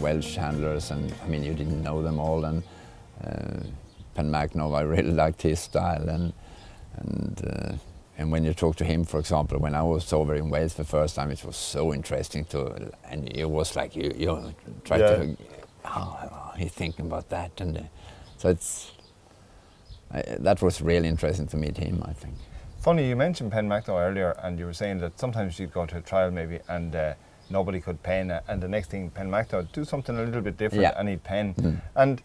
Welsh handlers, and I mean you didn't know them all, and Pen Magnusson, I really liked his style, and when you talk to him, for example, when I was over in Wales for the first time, it was so interesting and it was like you try to, he's thinking about that, and so that was really interesting to meet him, I think. Funny, you mentioned Pen Magnusson earlier, and you were saying that sometimes you'd go to a trial maybe, and nobody could pen, and the next thing Pen Magnusson would do something a little bit different, and he'd pen. And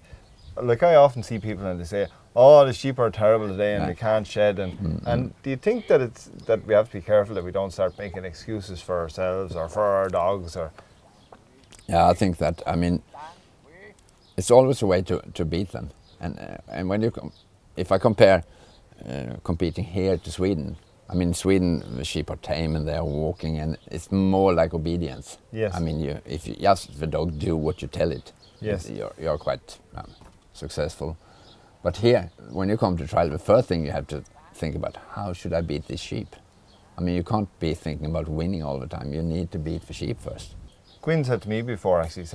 like I often see people and they say, "Oh, the sheep are terrible today, and they can't shed." And do you think that we have to be careful that we don't start making excuses for ourselves or for our dogs? Or yeah, I think that, I mean, it's always a way to beat them. And when if I compare competing here to Sweden, I mean, Sweden, the sheep are tame and they are walking, and it's more like obedience. Yes. I mean, if you just the dog do what you tell it, yes, you're quite successful. But here, when you come to trial, the first thing you have to think about, how should I beat this sheep? I mean, you can't be thinking about winning all the time. You need to beat the sheep first. Quinn said to me before, actually,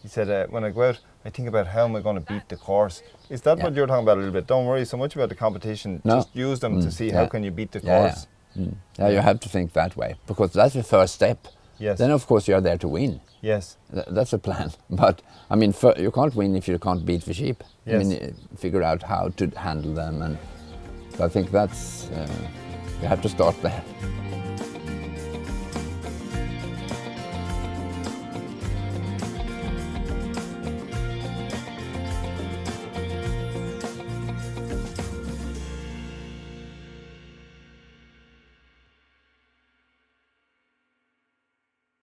he said, when I go out, I think about how am I going to beat the course. Is that what you're talking about a little bit? Don't worry so much about the competition. No. Just use them to see how can you beat the course. Yeah, you have to think that way, because that's the first step. Yes. Then, of course, you're there to win. Yes. That's the plan. But, I mean, you can't win if you can't beat the sheep. Yes. I mean, figure out how to handle them. And so I think that's, you have to start there.